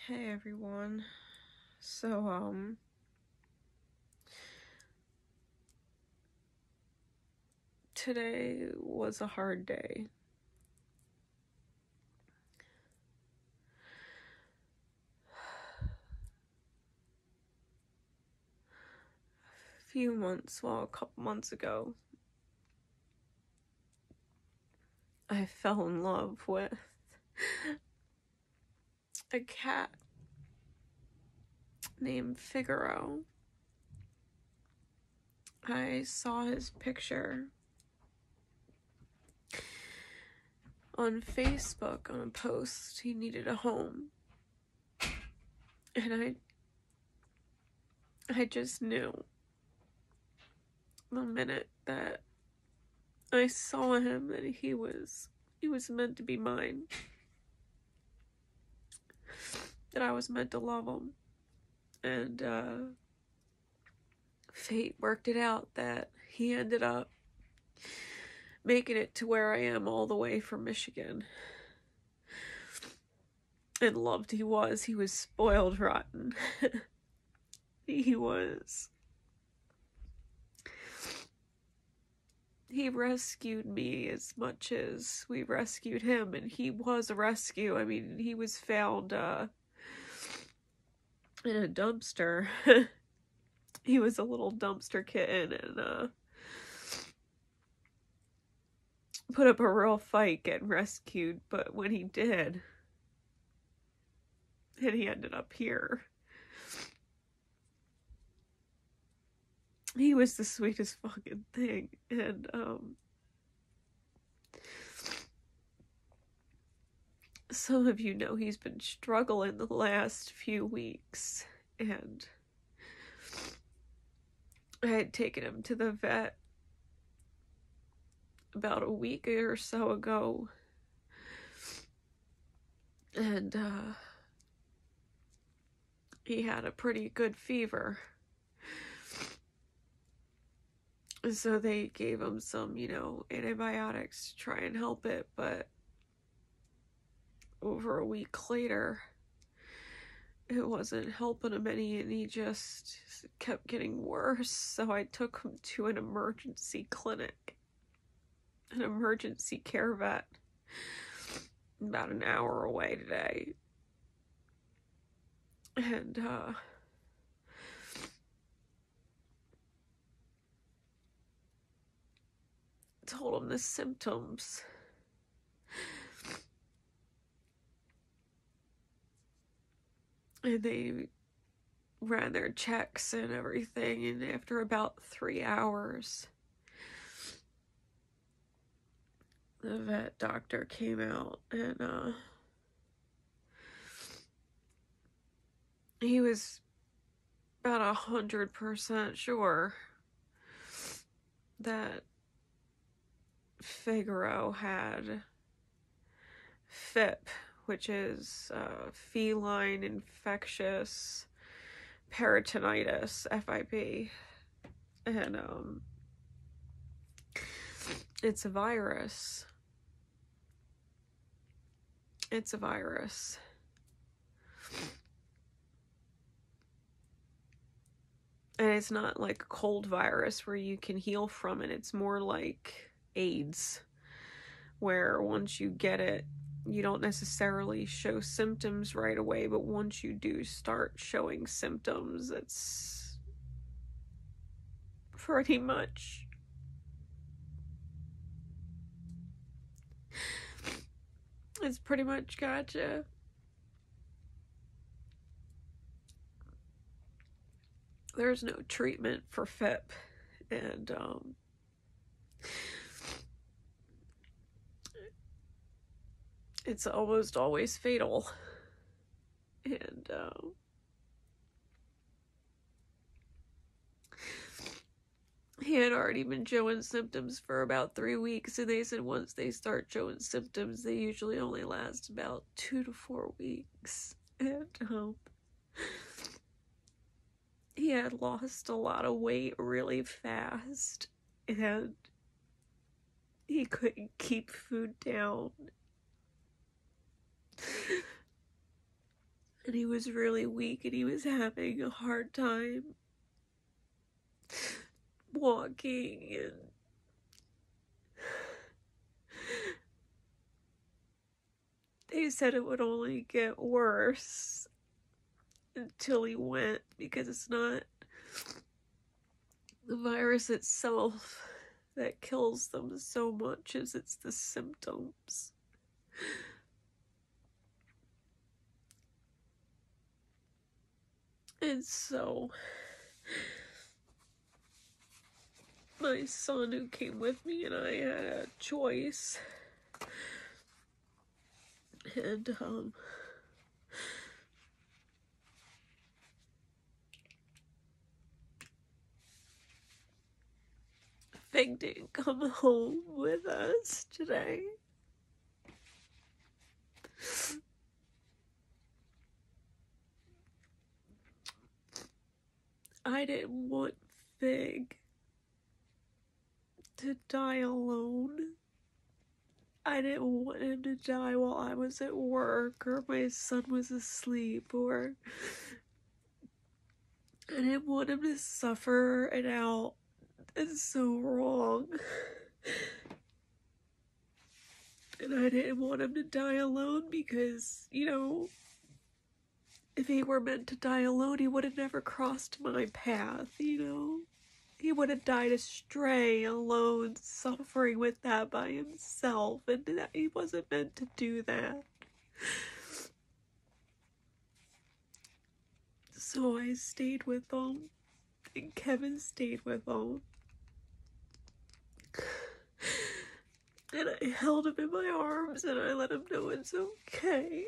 Hey everyone. So, today was a hard day. A couple months ago, I fell in love with a cat named Figaro. I saw his picture on Facebook on a post. He needed a home. And I just knew the minute that I saw him that he was meant to be mine. That I was meant to love him. And fate worked it out that he ended up making it to where I am, all the way from Michigan. And loved he was. He was spoiled rotten. He rescued me as much as we rescued him, and he was a rescue. I mean, he was found in a dumpster. He was a little dumpster kitten, and put up a real fight getting rescued, but when he did, and he ended up here, he was the sweetest fucking thing. And some of you know he's been struggling the last few weeks, and I had taken him to the vet about a week or so ago, and he had a pretty good fever. So they gave him some, antibiotics to try and help it, but over a week later, it wasn't helping him any, and he just kept getting worse. So I took him to an emergency clinic, an emergency care vet, about an hour away today. And told him the symptoms. And they ran their checks and everything, and after about 3 hours, the vet doctor came out, and he was about 100% sure that Figaro had FIP, which is feline infectious peritonitis, FIP. And it's a virus. It's a virus. And it's not like a cold virus where you can heal from it. It's more like AIDS, where once you get it, you don't necessarily show symptoms right away, but once you do start showing symptoms, it's pretty much gotcha. There's no treatment for FIP, and it's almost always fatal. And he had already been showing symptoms for about 3 weeks, and they said once they start showing symptoms, they usually only last about 2 to 4 weeks. And he had lost a lot of weight really fast, and he couldn't keep food down. and he was really weak, and he was having a hard time walking, and they said it would only get worse until he went, because it's not the virus itself that kills them so much as it's the symptoms. And so my son, who came with me, and I had a choice, and Fig didn't come home with us today. I didn't want Fig to die alone. I didn't want him to die while I was at work, or my son was asleep, or I didn't want him to suffer it out. It's so wrong. And I didn't want him to die alone because, you know, if he were meant to die alone, he would have never crossed my path, you know? He would have died astray, alone, suffering with that by himself, and that he wasn't meant to do that. So I stayed with him, and Kevin stayed with him. And I held him in my arms, and I let him know it's okay.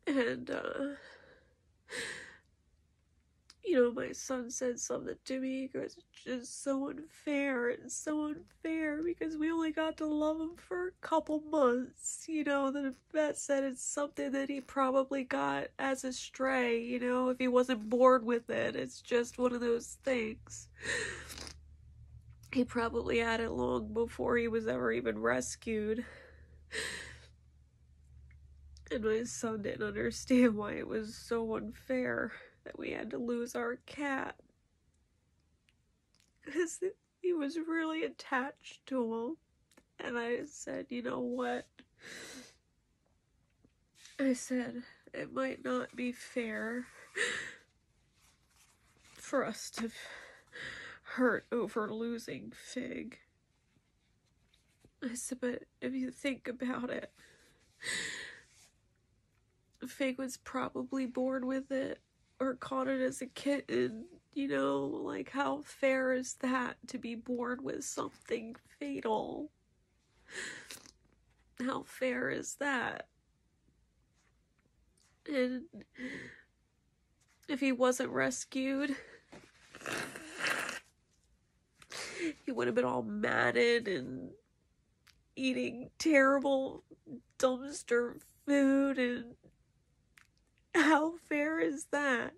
And, you know, my son said something to me. He goes, it's just so unfair. It's so unfair because we only got to love him for a couple months. You know, the vet said it's something that he probably got as a stray, you know, if he wasn't born with it. It's just one of those things. He probably had it long before he was ever even rescued. And my son didn't understand why it was so unfair that we had to lose our cat. Because he was really attached to him. And I said, you know what? I said, it might not be fair for us to hurt over losing Fig. I said, but if you think about it, Fig was probably born with it or caught it as a kitten, you know, like how fair is that to be born with something fatal? How fair is that? And if he wasn't rescued, he would have been all matted and eating terrible dumpster food, and how fair is that?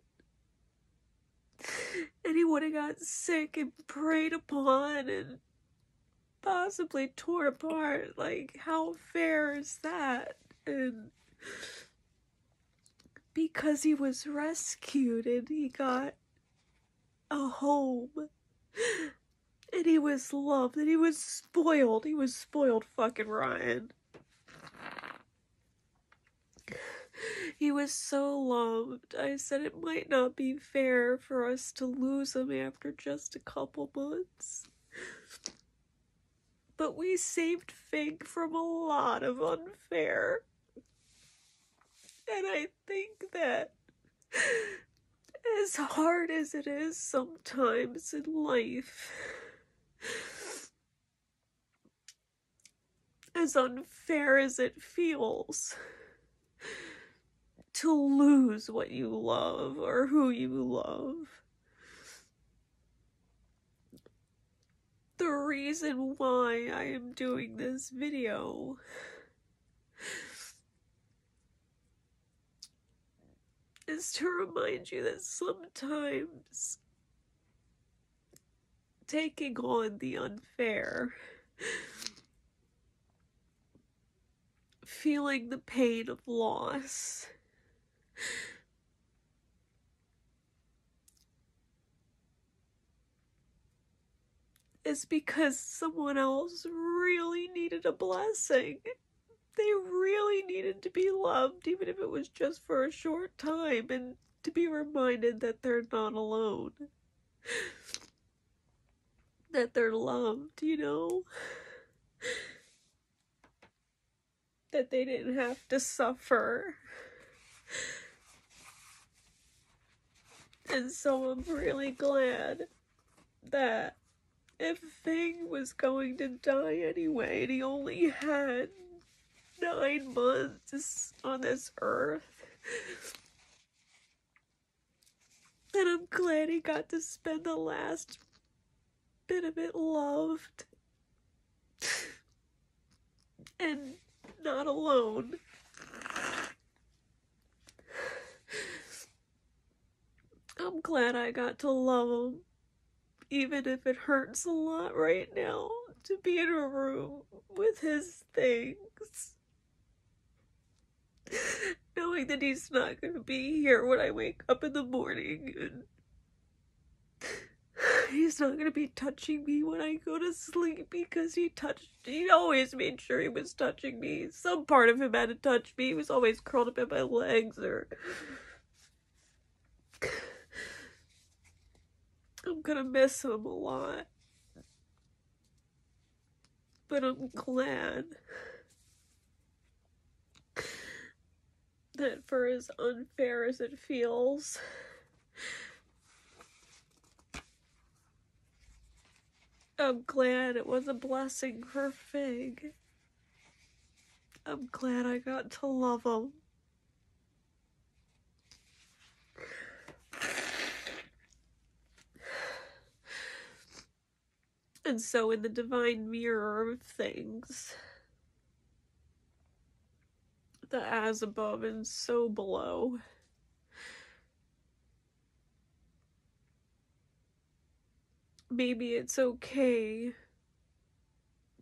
And he would have got sick and preyed upon and possibly torn apart. Like, how fair is that? And because he was rescued and he got a home and he was loved and he was spoiled fucking Ryan. He was so loved. I said it might not be fair for us to lose him after just a couple months. But we saved Fig from a lot of unfair. And I think that as hard as it is sometimes in life, as unfair as it feels to lose what you love or who you love, the reason why I am doing this video is to remind you that sometimes taking on the unfair, feeling the pain of loss, is because someone else really needed a blessing. They really needed to be loved, even if it was just for a short time, and to be reminded that they're not alone. That they're loved, you know? That they didn't have to suffer. And so I'm really glad that if Fang was going to die anyway, and he only had 9 months on this earth, and I'm glad he got to spend the last bit of it loved and not alone. I'm glad I got to love him, even if it hurts a lot right now to be in a room with his things. Knowing that he's not going to be here when I wake up in the morning, and he's not going to be touching me when I go to sleep, because he always made sure he was touching me. Some part of him had to touch me. He was always curled up in my legs, or... I'm gonna miss him a lot. But I'm glad that for as unfair as it feels, I'm glad it was a blessing for Fig. I'm glad I got to love him. And so in the divine mirror of things, the as above and so below, maybe it's okay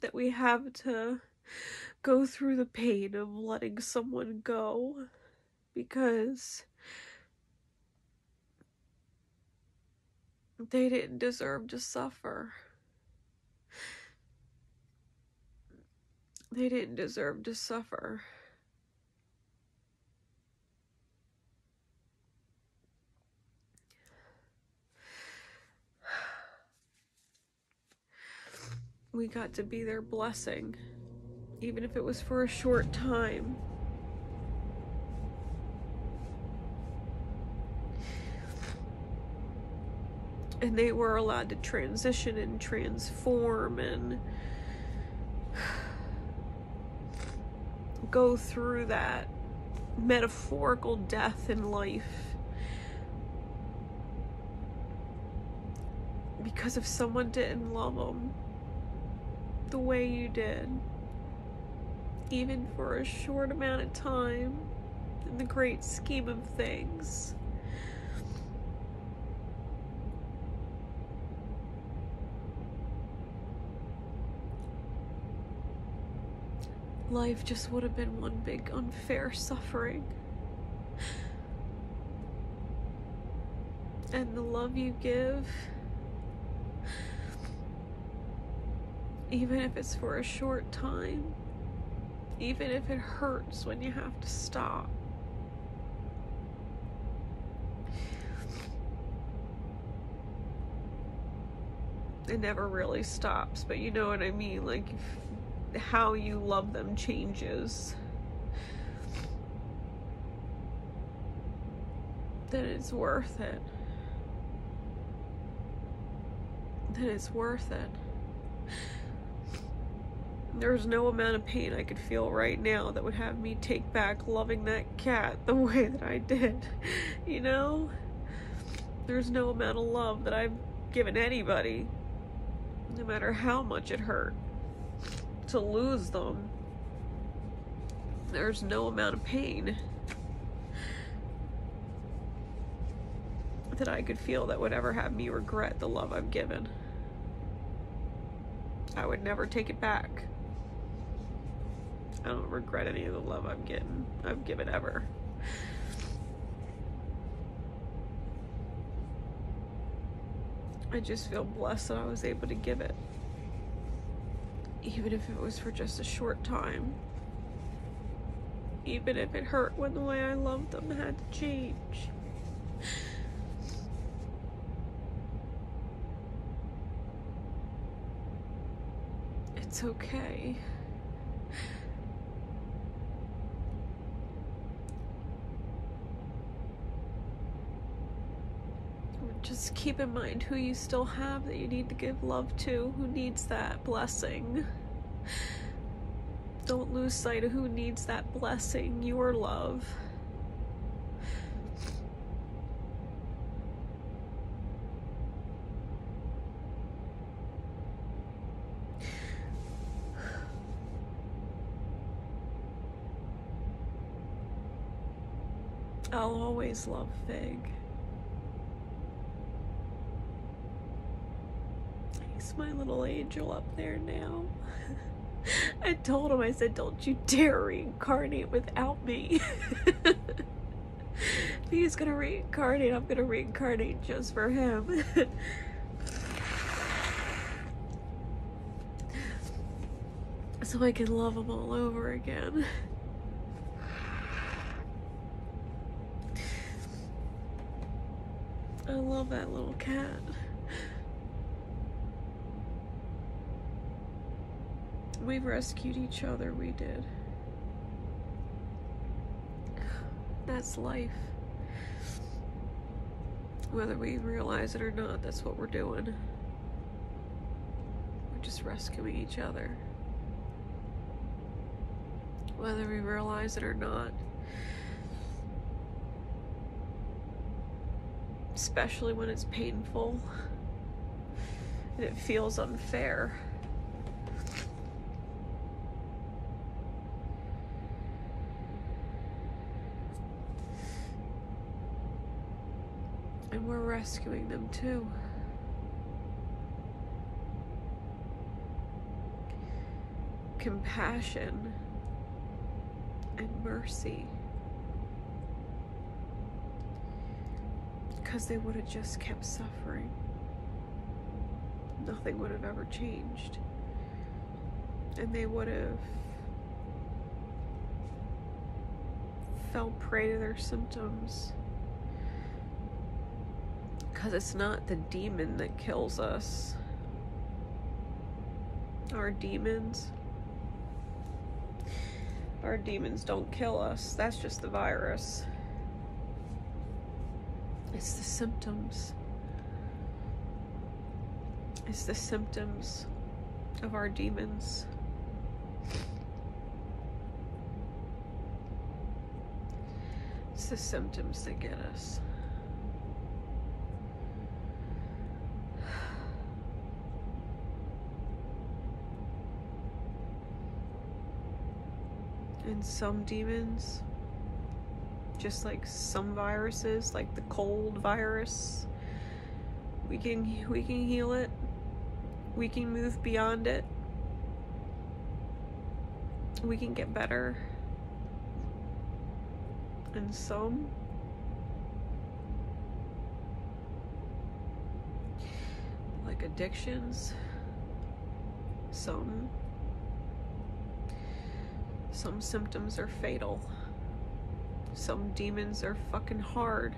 that we have to go through the pain of letting someone go, because they didn't deserve to suffer. They didn't deserve to suffer. We got to be their blessing, even if it was for a short time. And they were allowed to transition and transform and go through that metaphorical death in life. Because if someone didn't love them the way you did, even for a short amount of time, in the great scheme of things, life just would have been one big unfair suffering. And the love you give, even if it's for a short time, even if it hurts when you have to stop, it never really stops, but you know what I mean, like, how you love them changes, then it's worth it. Then it's worth it. There's no amount of pain I could feel right now that would have me take back loving that cat the way that I did, you know? There's no amount of love that I've given anybody No matter how much it hurt to lose them, there's no amount of pain that I could feel that would ever have me regret the love I've given. I would never take it back. I don't regret any of the love I've given ever. I just feel blessed that I was able to give it. Even if it was for just a short time. Even if it hurt when the way I loved them had to change. It's okay. Just keep in mind who you still have that you need to give love to, who needs that blessing. Don't lose sight of who needs that blessing, your love. I'll always love Fig. He's my little angel up there now. I told him, I said, don't you dare reincarnate without me. If he's gonna reincarnate, I'm gonna reincarnate just for him. So I can love him all over again. I love that little cat. We've rescued each other, we did. That's life. Whether we realize it or not, that's what we're doing. We're just rescuing each other. Whether we realize it or not. Especially when it's painful and it feels unfair. And we're rescuing them too. Compassion and mercy. Because they would have just kept suffering. Nothing would have ever changed. And they would have fell prey to their symptoms. Because it's not the demon that kills us. Our demons don't kill us. That's just the virus. It's the symptoms. It's the symptoms of our demons. It's the symptoms that get us. And some demons, just like some viruses, like the cold virus, we can heal it. We can move beyond it. We can get better. And some, like addictions, some symptoms are fatal. Some demons are fucking hard.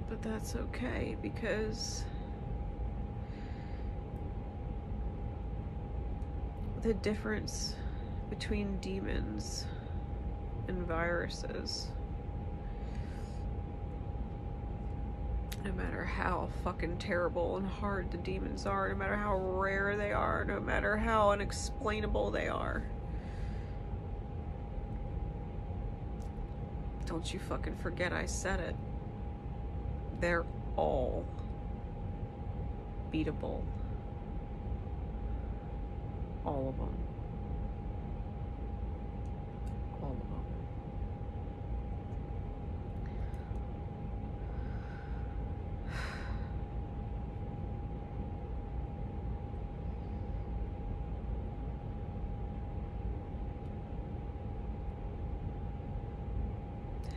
But that's okay, because the difference between demons and viruses no matter how fucking terrible and hard the demons are, no matter how rare they are, no matter how unexplainable they are. Don't you fucking forget I said it. They're all beatable. All of them. All of them.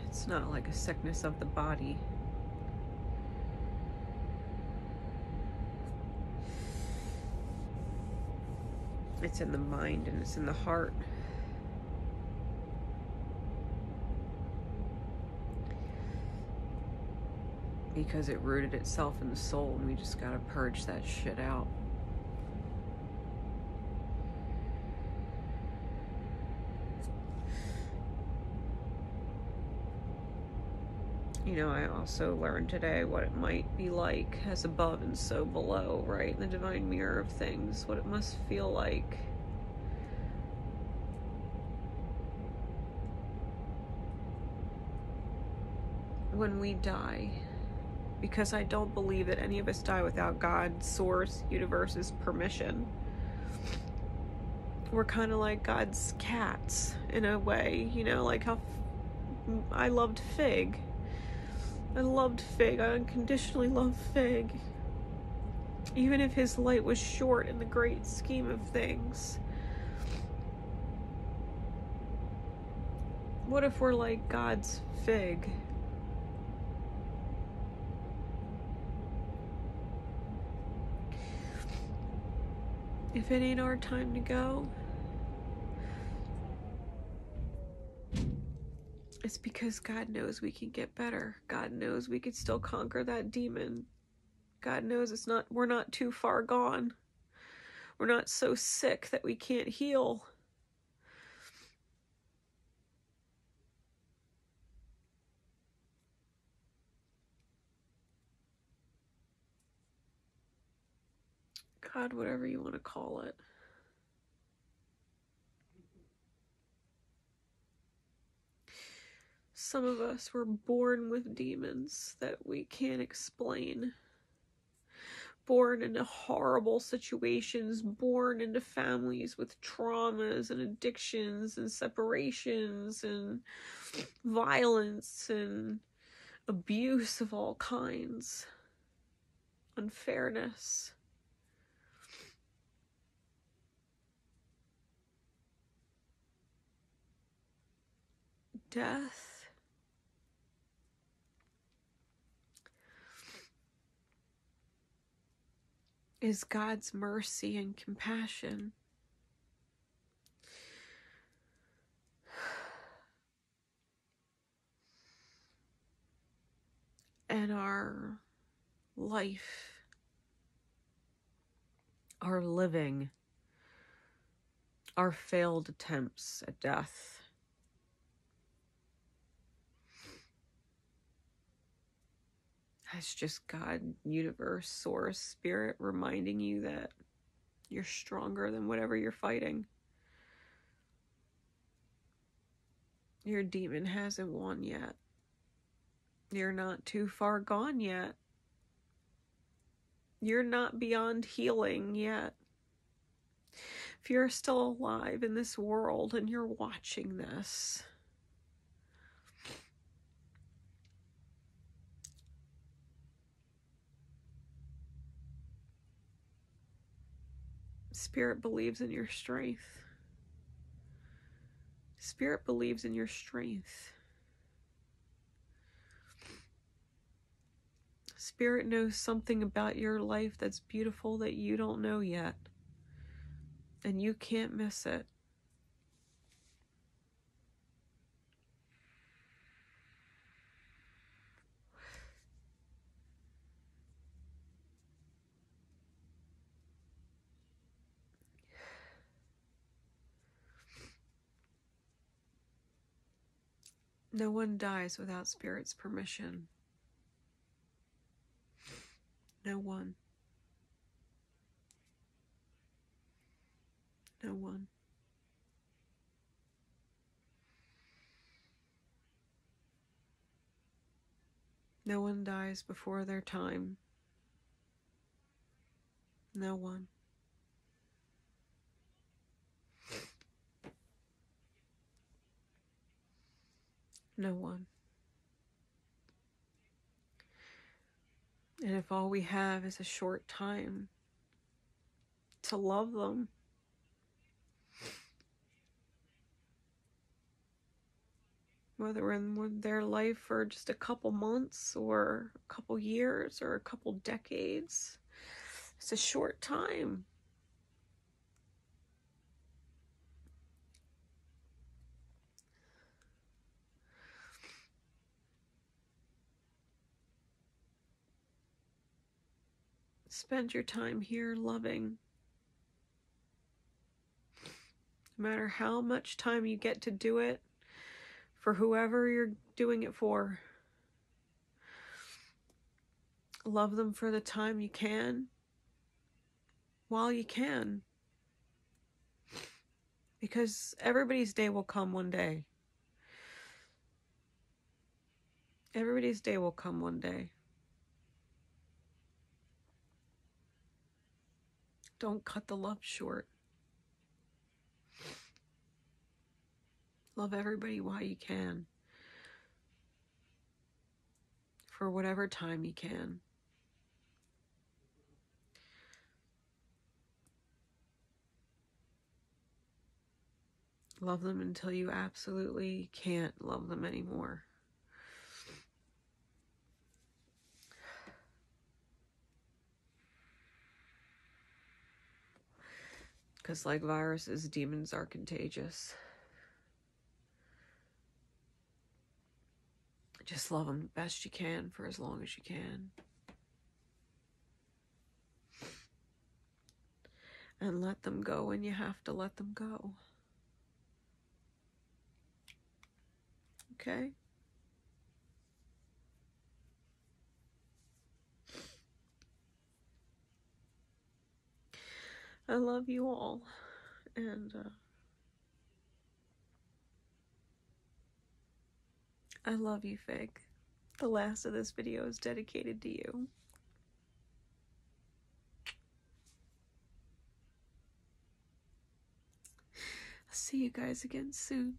It's not like a sickness of the body. It's in the mind and it's in the heart. Because it rooted itself in the soul, and we just gotta purge that shit out. You know, I also learned today what it might be like as above and so below, right? In the divine mirror of things, what it must feel like. When we die. Because I don't believe that any of us die without God, source, universe's permission. We're kind of like God's cats, in a way, you know, like how I loved Fig. I loved Fig. I unconditionally loved Fig. Even if his light was short in the great scheme of things. What if we're like God's Fig? If it ain't our time to go, it's because God knows we can get better. God knows we could still conquer that demon. God knows we're not too far gone. We're not so sick that we can't heal. God, whatever you want to call it. Some of us were born with demons that we can't explain. Born into horrible situations, born into families with traumas and addictions and separations and violence and abuse of all kinds, unfairness. Death. Is God's mercy and compassion. And our life, our living, our failed attempts at death. That's just God, universe, source, spirit reminding you that you're stronger than whatever you're fighting. Your demon hasn't won yet. You're not too far gone yet. You're not beyond healing yet. If you're still alive in this world and you're watching this, Spirit believes in your strength. Spirit believes in your strength. Spirit knows something about your life that's beautiful that you don't know yet. And you can't miss it. No one dies without Spirit's permission. No one. No one. No one dies before their time. No one. No one. And if all we have is a short time to love them, whether in their life for just a couple months or a couple years or a couple decades, it's a short time. Spend your time here loving. No matter how much time you get to do it, for whoever you're doing it for. Love them for the time you can, while you can. Because everybody's day will come one day. Everybody's day will come one day. Don't cut the love short. Love everybody while you can. For whatever time you can. Love them until you absolutely can't love them anymore. Because like viruses, demons are contagious. Just love them the best you can for as long as you can. And let them go when you have to let them go. Okay? I love you all. And I love you, Fig. The last of this video is dedicated to you. I'll see you guys again soon.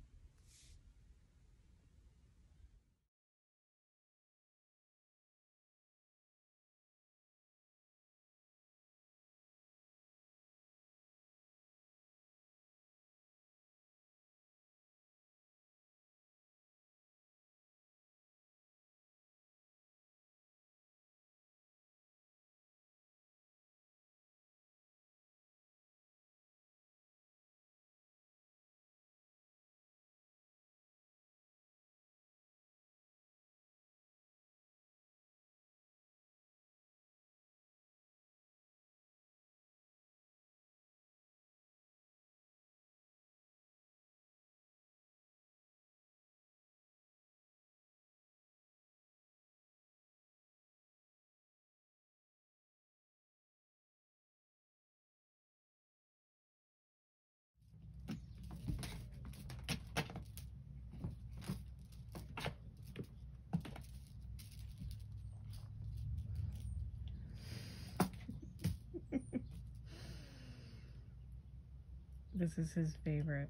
This is his favorite.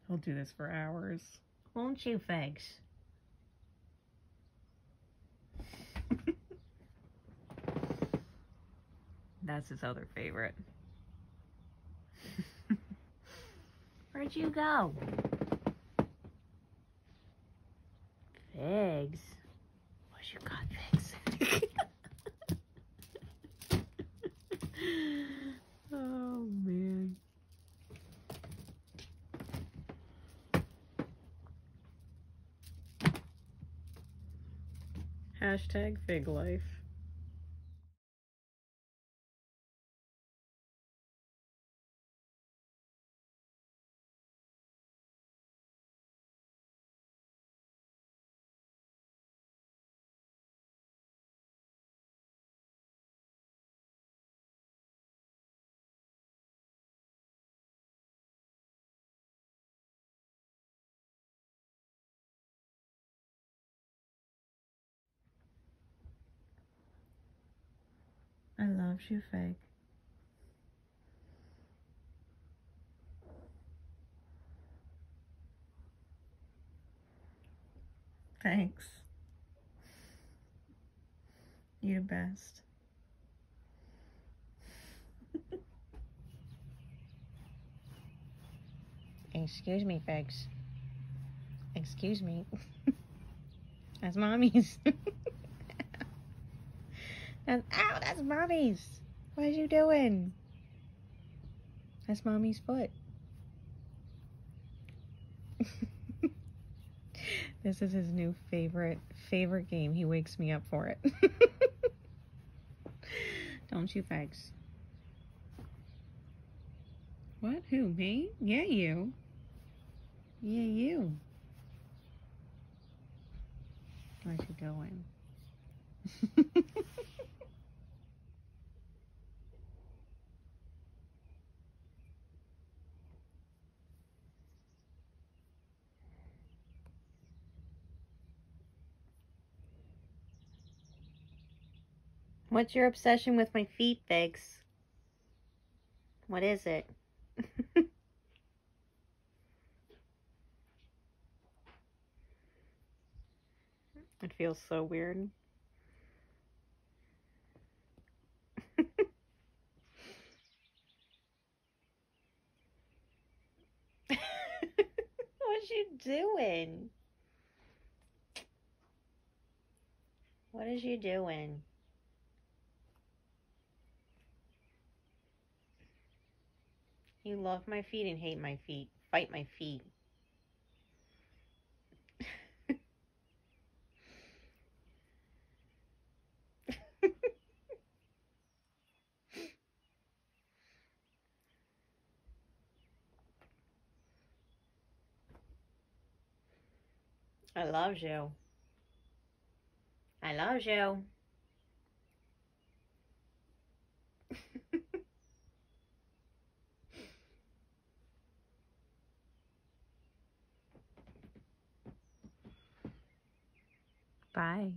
He'll do this for hours. Won't you, Fegs? That's his other favorite. Where'd you go? Fegs. What you got, Fegs? Oh, man. Hashtag Fig Life. love you, Fig. Thanks. You're the best. Excuse me, Figs. Excuse me. That's Mommy's. That's Mommy's. What are you doing? That's Mommy's foot. This is his new favorite game. He wakes me up for it. Don't you, Figs? What? Who? Me? Yeah, you. Yeah, you. Where's you going? What's your obsession with my feet, Figs? What is it? It feels so weird. What you doing? What is you doing? You love my feet and hate my feet. Fight my feet. I love you. I love you. Bye.